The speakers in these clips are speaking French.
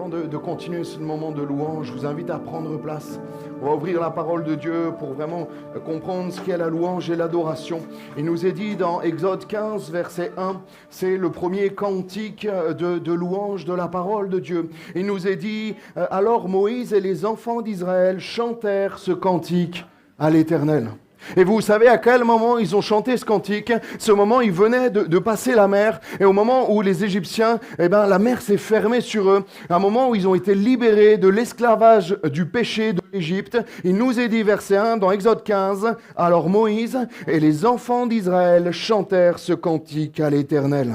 avant de continuer ce moment de louange, je vous invite à prendre place. On va ouvrir la parole de Dieu pour vraiment comprendre ce qu'est la louange et l'adoration. Il nous est dit dans Exode 15, verset 1, c'est le premier cantique de louange de la parole de Dieu. Il nous est dit, alors Moïse et les enfants d'Israël chantèrent ce cantique à l'Éternel. Et vous savez à quel moment ils ont chanté ce cantique? Ce moment, ils venaient de passer la mer. Et au moment où les Égyptiens, la mer s'est fermée sur eux. À un moment où ils ont été libérés de l'esclavage du péché de l'Égypte. Il nous est dit, verset 1, dans Exode 15, « Alors Moïse et les enfants d'Israël chantèrent ce cantique à l'Éternel. »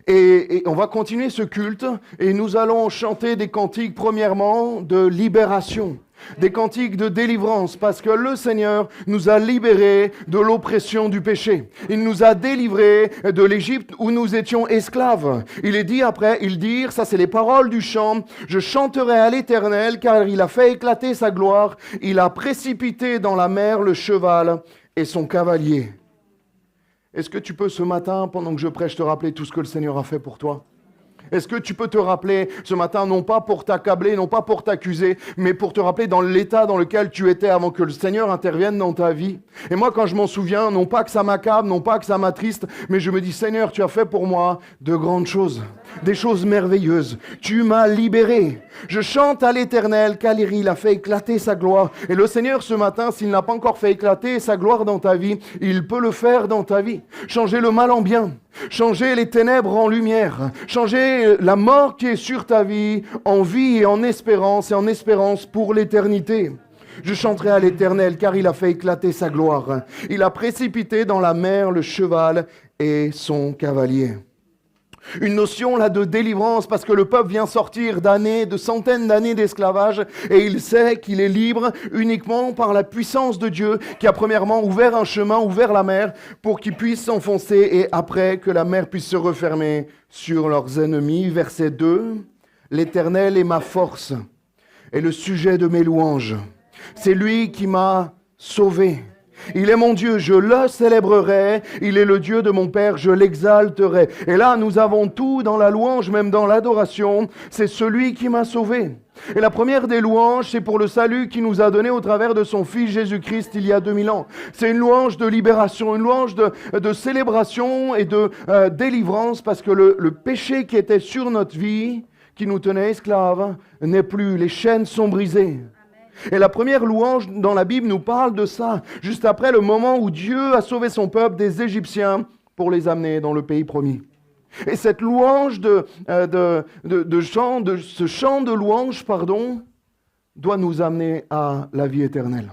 Et on va continuer ce culte et nous allons chanter des cantiques, premièrement, de libération. Des cantiques de délivrance, parce que le Seigneur nous a libérés de l'oppression du péché. Il nous a délivrés de l'Égypte où nous étions esclaves. Il est dit après, ils dirent, ça c'est les paroles du chant, « Je chanterai à l'Éternel, car il a fait éclater sa gloire. Il a précipité dans la mer le cheval et son cavalier. » Est-ce que tu peux ce matin, pendant que je prêche, te rappeler tout ce que le Seigneur a fait pour toi ? Est-ce que tu peux te rappeler ce matin, non pas pour t'accabler, non pas pour t'accuser, mais pour te rappeler dans l'état dans lequel tu étais avant que le Seigneur intervienne dans ta vie? Et moi, quand je m'en souviens, non pas que ça m'accable, non pas que ça m'attriste, mais je me dis, Seigneur, tu as fait pour moi de grandes choses, des choses merveilleuses. Tu m'as libéré. Je chante à l'Éternel, car il a fait éclater sa gloire. Et le Seigneur, ce matin, s'il n'a pas encore fait éclater sa gloire dans ta vie, il peut le faire dans ta vie. Changer le mal en bien. Changer les ténèbres en lumière, changer la mort qui est sur ta vie en vie et en espérance pour l'éternité. Je chanterai à l'Éternel car il a fait éclater sa gloire. Il a précipité dans la mer le cheval et son cavalier. Une notion là de délivrance parce que le peuple vient sortir de centaines d'années d'esclavage et il sait qu'il est libre uniquement par la puissance de Dieu qui a premièrement ouvert un chemin, ouvert la mer pour qu'ils puissent s'enfoncer et après que la mer puisse se refermer sur leurs ennemis. Verset 2, « L'Éternel est ma force et le sujet de mes louanges. C'est lui qui m'a sauvé. Il est mon Dieu, je le célébrerai. Il est le Dieu de mon Père, je l'exalterai. » Et là, nous avons tout dans la louange, même dans l'adoration. C'est celui qui m'a sauvé. Et la première des louanges, c'est pour le salut qu'il nous a donné au travers de son Fils Jésus-Christ il y a 2000 ans. C'est une louange de libération, une louange de célébration et de délivrance parce que le péché qui était sur notre vie, qui nous tenait esclaves, n'est plus. Les chaînes sont brisées. Et la première louange dans la Bible nous parle de ça, juste après le moment où Dieu a sauvé son peuple des Égyptiens pour les amener dans le pays promis. Et cette louange ce chant de louange, doit nous amener à la vie éternelle.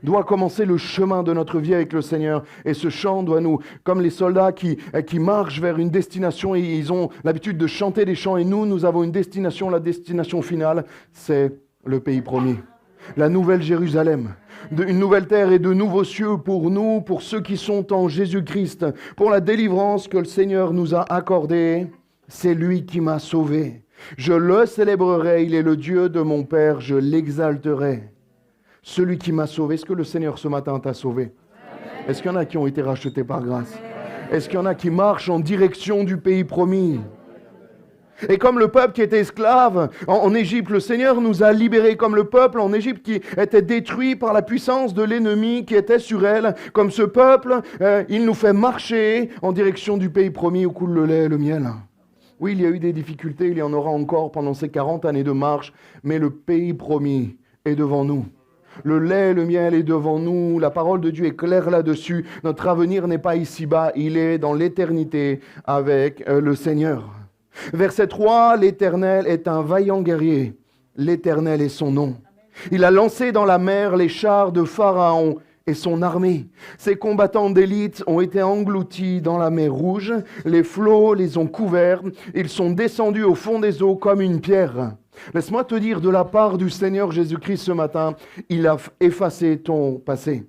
Doit commencer le chemin de notre vie avec le Seigneur. Et ce chant doit nous, comme les soldats qui marchent vers une destination et ils ont l'habitude de chanter des chants et nous avons une destination, la destination finale, c'est le pays promis. La nouvelle Jérusalem, une nouvelle terre et de nouveaux cieux pour nous, pour ceux qui sont en Jésus-Christ, pour la délivrance que le Seigneur nous a accordée. C'est lui qui m'a sauvé. Je le célébrerai, il est le Dieu de mon Père, je l'exalterai. Celui qui m'a sauvé. Est-ce que le Seigneur ce matin t'a sauvé? Est-ce qu'il y en a qui ont été rachetés par grâce? Est-ce qu'il y en a qui marchent en direction du pays promis? Et comme le peuple qui était esclave en Égypte, le Seigneur nous a libérés comme le peuple en Égypte qui était détruit par la puissance de l'ennemi qui était sur elle. Comme ce peuple, il nous fait marcher en direction du pays promis où coule le lait et le miel. Oui, il y a eu des difficultés, il y en aura encore pendant ces 40 années de marche, mais le pays promis est devant nous. Le lait et le miel est devant nous, la parole de Dieu est claire là-dessus. Notre avenir n'est pas ici-bas, il est dans l'éternité avec le Seigneur. Verset 3, l'Éternel est un vaillant guerrier, l'Éternel est son nom. Il a lancé dans la mer les chars de Pharaon et son armée. Ses combattants d'élite ont été engloutis dans la mer Rouge, les flots les ont couverts, ils sont descendus au fond des eaux comme une pierre. Laisse-moi te dire de la part du Seigneur Jésus-Christ ce matin, il a effacé ton passé,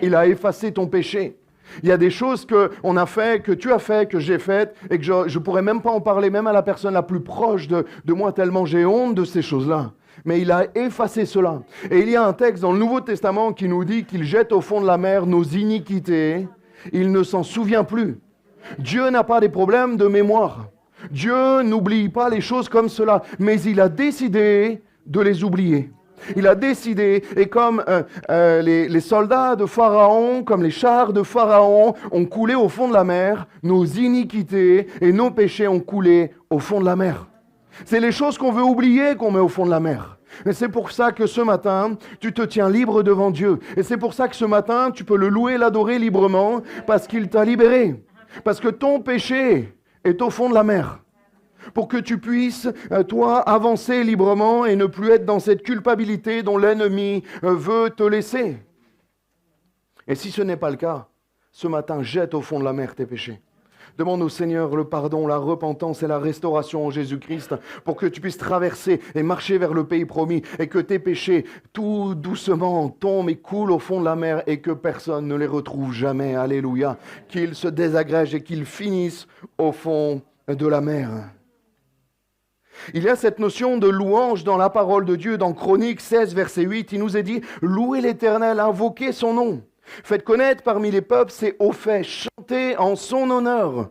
il a effacé ton péché. Il y a des choses qu'on a fait, que tu as fait, que j'ai faites, et que je ne pourrais même pas en parler, même à la personne la plus proche de moi, tellement j'ai honte de ces choses-là. Mais il a effacé cela. Et il y a un texte dans le Nouveau Testament qui nous dit qu'il jette au fond de la mer nos iniquités. Il ne s'en souvient plus. Dieu n'a pas des problèmes de mémoire. Dieu n'oublie pas les choses comme cela, mais il a décidé de les oublier. Il a décidé, et comme les soldats de Pharaon, comme les chars de Pharaon ont coulé au fond de la mer, nos iniquités et nos péchés ont coulé au fond de la mer. C'est les choses qu'on veut oublier qu'on met au fond de la mer. Et c'est pour ça que ce matin, tu te tiens libre devant Dieu. Et c'est pour ça que ce matin, tu peux le louer, l'adorer librement, parce qu'il t'a libéré. Parce que ton péché est au fond de la mer. Pour que tu puisses, toi, avancer librement et ne plus être dans cette culpabilité dont l'ennemi veut te laisser. Et si ce n'est pas le cas, ce matin, jette au fond de la mer tes péchés. Demande au Seigneur le pardon, la repentance et la restauration en Jésus-Christ pour que tu puisses traverser et marcher vers le pays promis et que tes péchés, tout doucement, tombent et coulent au fond de la mer et que personne ne les retrouve jamais. Alléluia. Qu'ils se désagrègent et qu'ils finissent au fond de la mer. Il y a cette notion de louange dans la parole de Dieu. Dans Chroniques 16, verset 8, il nous est dit « Louez l'Éternel, invoquez son nom. Faites connaître parmi les peuples ses hauts faits, chantez en son honneur.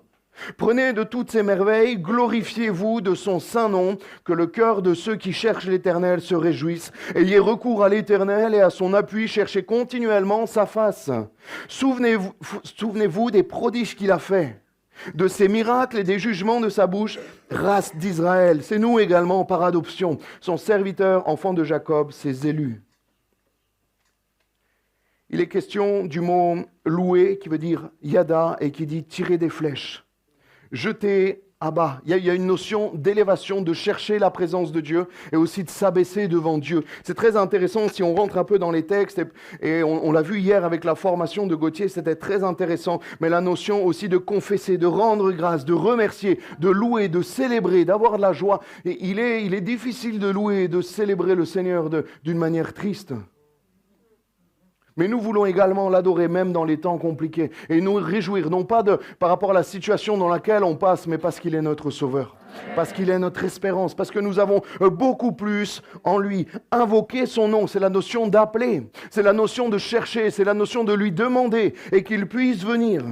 Prenez de toutes ses merveilles, glorifiez-vous de son saint nom, que le cœur de ceux qui cherchent l'Éternel se réjouisse. Ayez recours à l'Éternel et à son appui, cherchez continuellement sa face. Souvenez-vous des prodiges qu'il a faits, de ses miracles et des jugements de sa bouche, race d'Israël. C'est nous également par adoption, son serviteur, enfant de Jacob, ses élus. » Il est question du mot louer qui veut dire yada et qui dit tirer des flèches, jeter à bas. Il y a une notion d'élévation, de chercher la présence de Dieu et aussi de s'abaisser devant Dieu. C'est très intéressant si on rentre un peu dans les textes et on l'a vu hier avec la formation de Gauthier, c'était très intéressant. Mais la notion aussi de confesser, de rendre grâce, de remercier, de louer, de célébrer, d'avoir de la joie. Et il est difficile de louer et de célébrer le Seigneur d'une manière triste. Mais nous voulons également l'adorer même dans les temps compliqués et nous réjouir, non pas par rapport à la situation dans laquelle on passe, mais parce qu'il est notre Sauveur, parce qu'il est notre espérance, parce que nous avons beaucoup plus en lui. Invoquer son nom, c'est la notion d'appeler, c'est la notion de chercher, c'est la notion de lui demander et qu'il puisse venir.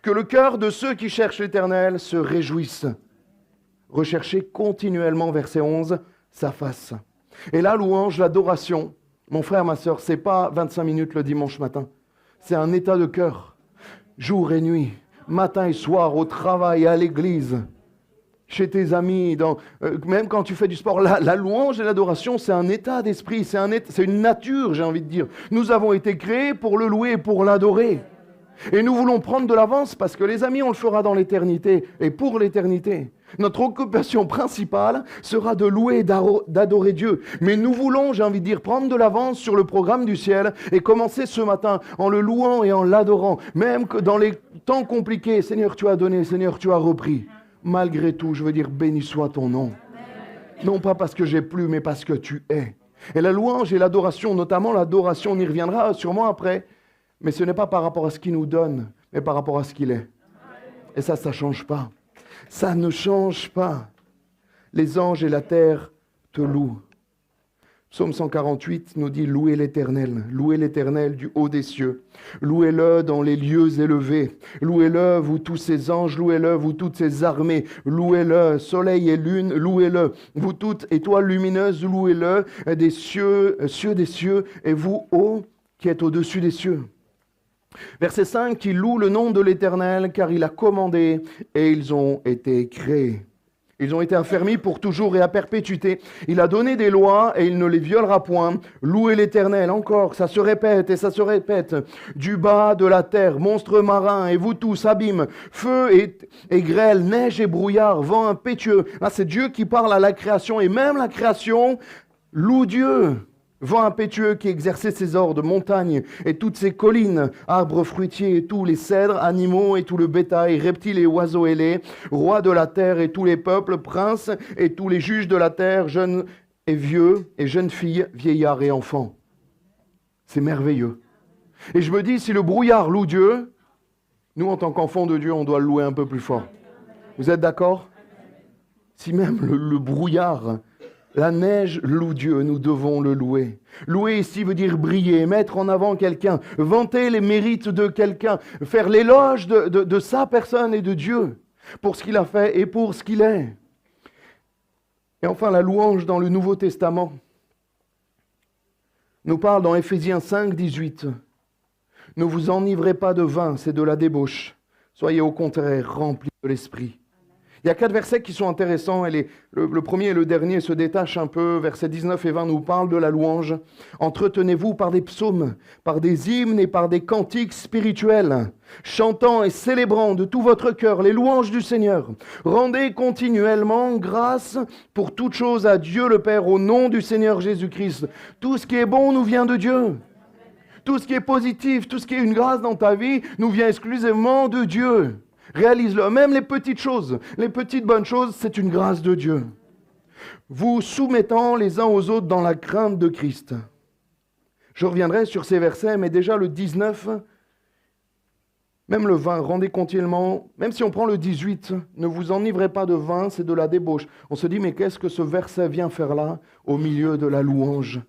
Que le cœur de ceux qui cherchent l'Éternel se réjouisse. Rechercher continuellement, verset 11, sa face. Et la louange, l'adoration, mon frère, ma sœur, c'est pas 25 minutes le dimanche matin. C'est un état de cœur. Jour et nuit, matin et soir, au travail, à l'église, chez tes amis, même quand tu fais du sport. La louange et l'adoration, c'est un état d'esprit, c'est une nature, j'ai envie de dire. Nous avons été créés pour le louer et pour l'adorer. Et nous voulons prendre de l'avance parce que les amis, on le fera dans l'éternité et pour l'éternité. Notre occupation principale sera de louer et d'adorer Dieu. Mais nous voulons, j'ai envie de dire, prendre de l'avance sur le programme du ciel et commencer ce matin en le louant et en l'adorant. Même que dans les temps compliqués, Seigneur, tu as donné, Seigneur, tu as repris. Malgré tout, je veux dire, béni soit ton nom. Non pas parce que j'ai plus, mais parce que tu es. Et la louange et l'adoration, notamment l'adoration, on y reviendra sûrement après. Mais ce n'est pas par rapport à ce qu'il nous donne, mais par rapport à ce qu'il est. Et ça ne change pas. Ça ne change pas. Les anges et la terre te louent. Psaume 148 nous dit « Louez l'Éternel du haut des cieux. Louez-le dans les lieux élevés. Louez-le, vous tous ses anges. Louez-le, vous toutes ses armées. Louez-le, soleil et lune. Louez-le, vous toutes étoiles lumineuses. Louez-le, des cieux des cieux. Et vous, ô, qui êtes au-dessus des cieux. » Verset 5, qui loue le nom de l'Éternel, car il a commandé et ils ont été créés. Ils ont été affermis pour toujours et à perpétuité. Il a donné des lois et il ne les violera point. Louez l'Éternel, encore, ça se répète et ça se répète. Du bas de la terre, monstres marins et vous tous, abîmes, feu et grêle, neige et brouillard, vent impétueux. Là, c'est Dieu qui parle à la création et même la création loue Dieu. Vent impétueux qui exerçait ses ordres, montagnes et toutes ses collines, arbres fruitiers et tous les cèdres, animaux et tout le bétail, reptiles et oiseaux ailés, rois de la terre et tous les peuples, princes et tous les juges de la terre, jeunes et vieux et jeunes filles, vieillards et enfants. C'est merveilleux. Et je me dis, si le brouillard loue Dieu, nous en tant qu'enfants de Dieu, on doit le louer un peu plus fort. Vous êtes d'accord? Si même le brouillard... La neige loue Dieu, nous devons le louer. Louer ici veut dire briller, mettre en avant quelqu'un, vanter les mérites de quelqu'un, faire l'éloge de sa personne et de Dieu. pour ce qu'il a fait et pour ce qu'il est. Et enfin, la louange dans le Nouveau Testament nous parle dans Éphésiens 5, 18. Ne vous enivrez pas de vin, c'est de la débauche. Soyez au contraire remplis de l'Esprit. Il y a 4 versets qui sont intéressants. Et le premier et le dernier se détachent un peu. Versets 19 et 20 nous parlent de la louange. Entretenez-vous par des psaumes, par des hymnes et par des cantiques spirituels, chantant et célébrant de tout votre cœur les louanges du Seigneur. Rendez continuellement grâce pour toutes choses à Dieu le Père au nom du Seigneur Jésus-Christ. Tout ce qui est bon nous vient de Dieu. Tout ce qui est positif, tout ce qui est une grâce dans ta vie nous vient exclusivement de Dieu. Réalise-le. Même les petites choses, les petites bonnes choses, c'est une grâce de Dieu. Vous soumettant les uns aux autres dans la crainte de Christ. Je reviendrai sur ces versets, mais déjà le 19, même le 20, rendez continuellement, même si on prend le 18, ne vous enivrez pas de vin, c'est de la débauche. On se dit, mais qu'est-ce que ce verset vient faire là, au milieu de la louange?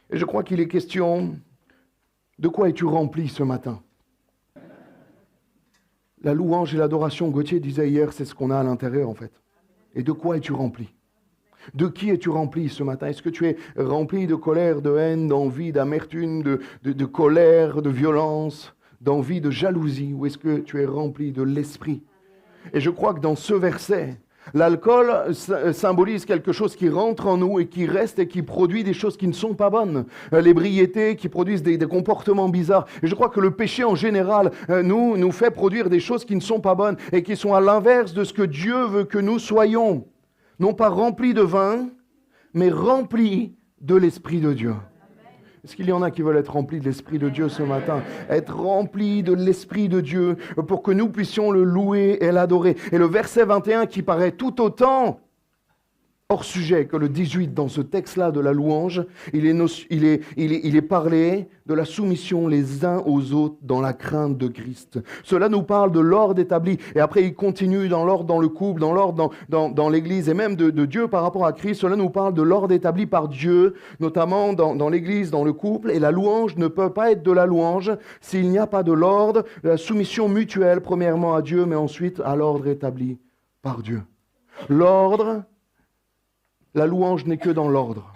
Et je crois qu'il est question, de quoi es-tu rempli ce matin? La louange et l'adoration, Gauthier disait hier, c'est ce qu'on a à l'intérieur en fait. Et de quoi es-tu rempli? De qui es-tu rempli ce matin? Est-ce que tu es rempli de colère, de haine, d'envie, d'amertume, de colère, de violence, d'envie, de jalousie? Ou est-ce que tu es rempli de l'esprit? Et je crois que dans ce verset, l'alcool symbolise quelque chose qui rentre en nous et qui reste et qui produit des choses qui ne sont pas bonnes. L'ébriété qui produisent des comportements bizarres. Et je crois que le péché en général nous fait produire des choses qui ne sont pas bonnes et qui sont à l'inverse de ce que Dieu veut que nous soyons. Non pas remplis de vin, mais remplis de l'Esprit de Dieu. Est-ce qu'il y en a qui veulent être remplis de l'Esprit de Dieu ce matin? Être remplis de l'Esprit de Dieu pour que nous puissions le louer et l'adorer. Et le verset 21 qui paraît tout autant hors sujet que le 18 dans ce texte-là de la louange, il est parlé de la soumission les uns aux autres dans la crainte de Christ. Cela nous parle de l'ordre établi. Et après, il continue dans l'ordre dans le couple, dans l'ordre dans l'Église et même de Dieu par rapport à Christ. Cela nous parle de l'ordre établi par Dieu, notamment dans l'Église, dans le couple. Et la louange ne peut pas être de la louange s'il n'y a pas de l'ordre, de la soumission mutuelle, premièrement à Dieu, mais ensuite à l'ordre établi par Dieu. L'ordre... La louange n'est que dans l'ordre.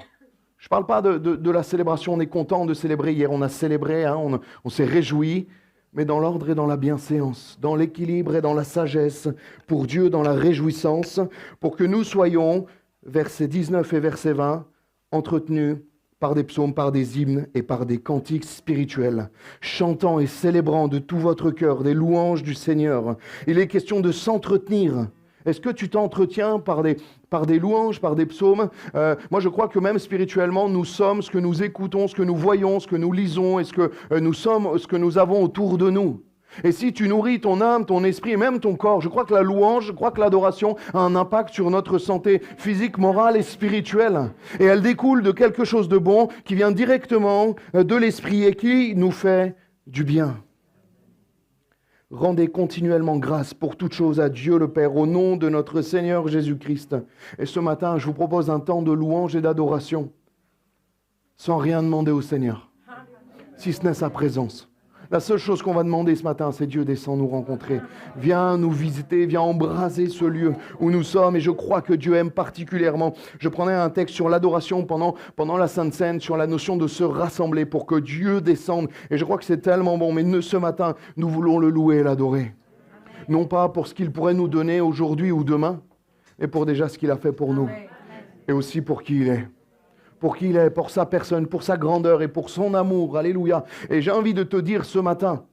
Je ne parle pas de la célébration, on est content de célébrer. Hier, on a célébré, on s'est réjoui, mais dans l'ordre et dans la bienséance, dans l'équilibre et dans la sagesse, pour Dieu, dans la réjouissance, pour que nous soyons, versets 19 et verset 20, entretenus par des psaumes, par des hymnes et par des cantiques spirituels, chantant et célébrant de tout votre cœur des louanges du Seigneur. Il est question de s'entretenir. Est-ce que tu t'entretiens par des louanges, par des psaumes? Moi, je crois que même spirituellement, nous sommes ce que nous écoutons, ce que nous voyons, ce que nous lisons, et ce que nous sommes, ce que nous avons autour de nous. Et si tu nourris ton âme, ton esprit et même ton corps, je crois que la louange, je crois que l'adoration a un impact sur notre santé physique, morale et spirituelle. Et elle découle de quelque chose de bon qui vient directement de l'esprit et qui nous fait du bien. Rendez continuellement grâce pour toutes choses à Dieu le Père, au nom de notre Seigneur Jésus-Christ. Et ce matin, je vous propose un temps de louange et d'adoration, sans rien demander au Seigneur, si ce n'est sa présence. La seule chose qu'on va demander ce matin, c'est Dieu descend nous rencontrer. Viens nous visiter, viens embraser ce lieu où nous sommes. Et je crois que Dieu aime particulièrement. Je prenais un texte sur l'adoration pendant la Sainte Seine, sur la notion de se rassembler pour que Dieu descende. Et je crois que c'est tellement bon. Mais ce matin, nous voulons le louer et l'adorer. Non pas pour ce qu'il pourrait nous donner aujourd'hui ou demain, mais pour déjà ce qu'il a fait pour nous. Et aussi pour qui il est. Pour qui il est, pour sa personne, pour sa grandeur et pour son amour. Alléluia. Et j'ai envie de te dire ce matin,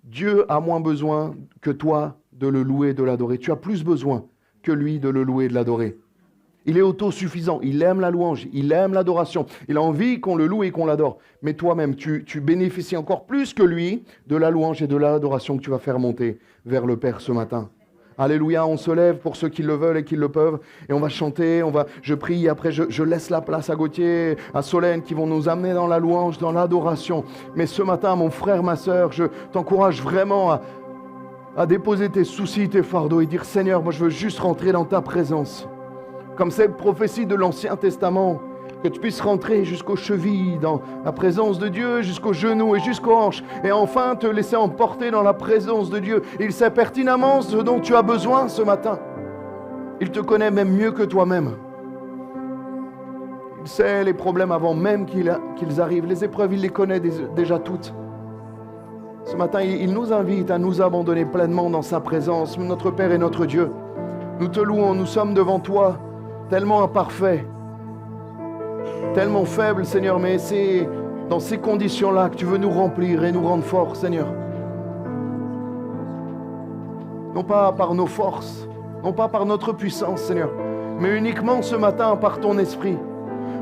Dieu a moins besoin que toi de le louer et de l'adorer. Tu as plus besoin que lui de le louer et de l'adorer. Il est autosuffisant, il aime la louange, il aime l'adoration. Il a envie qu'on le loue et qu'on l'adore. Mais toi-même, tu bénéficies encore plus que lui de la louange et de l'adoration que tu vas faire monter vers le Père ce matin. Alléluia, on se lève pour ceux qui le veulent et qui le peuvent. Et on va chanter, je prie, et après je laisse la place à Gauthier, à Solène, qui vont nous amener dans la louange, dans l'adoration. Mais ce matin, mon frère, ma sœur, je t'encourage vraiment à déposer tes soucis, tes fardeaux et dire, Seigneur, moi je veux juste rentrer dans ta présence. Comme cette prophétie de l'Ancien Testament Que tu puisses rentrer jusqu'aux chevilles dans la présence de Dieu, jusqu'aux genoux et jusqu'aux hanches. Et enfin te laisser emporter dans la présence de Dieu. Il sait pertinemment ce dont tu as besoin ce matin. Il te connaît même mieux que toi-même. Il sait les problèmes avant même qu'ils arrivent. Les épreuves, il les connaît déjà toutes. Ce matin, il nous invite à nous abandonner pleinement dans sa présence, notre Père et notre Dieu. Nous te louons, nous sommes devant toi, tellement imparfaits, tellement faibles, Seigneur, mais c'est dans ces conditions-là que tu veux nous remplir et nous rendre forts, Seigneur. Non pas par nos forces, non pas par notre puissance, Seigneur, mais uniquement ce matin par ton esprit.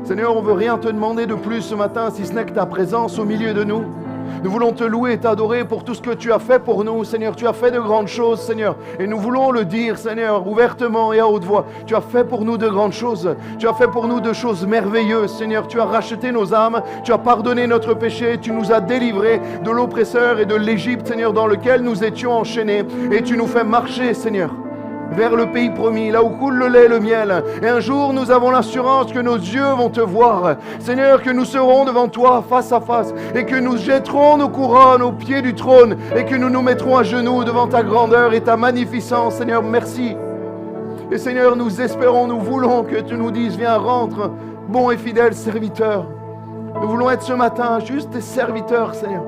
Seigneur, on ne veut rien te demander de plus ce matin, si ce n'est que ta présence au milieu de nous. Nous voulons te louer et t'adorer pour tout ce que tu as fait pour nous, Seigneur. Tu as fait de grandes choses, Seigneur. Et nous voulons le dire, Seigneur, ouvertement et à haute voix. Tu as fait pour nous de grandes choses. Tu as fait pour nous de choses merveilleuses, Seigneur. Tu as racheté nos âmes. Tu as pardonné notre péché. Tu nous as délivrés de l'oppresseur et de l'Égypte, Seigneur, dans lequel nous étions enchaînés. Et tu nous fais marcher, Seigneur, vers le pays promis, là où coule le lait et le miel. Et un jour, nous avons l'assurance que nos yeux vont te voir. Seigneur, que nous serons devant toi face à face et que nous jetterons nos couronnes au pied du trône et que nous nous mettrons à genoux devant ta grandeur et ta magnificence. Seigneur, merci. Et Seigneur, nous espérons, nous voulons que tu nous dises, viens, rentre, bon et fidèle serviteur. Nous voulons être ce matin juste des serviteurs, Seigneur.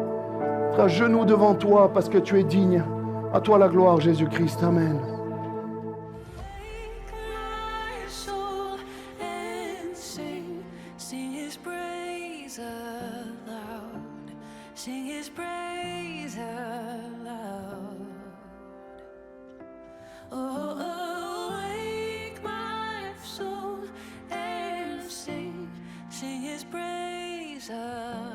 Être à genoux devant toi parce que tu es digne. À toi la gloire, Jésus-Christ. Amen. Sing his praise aloud. Oh, awake my soul and sing his praise aloud.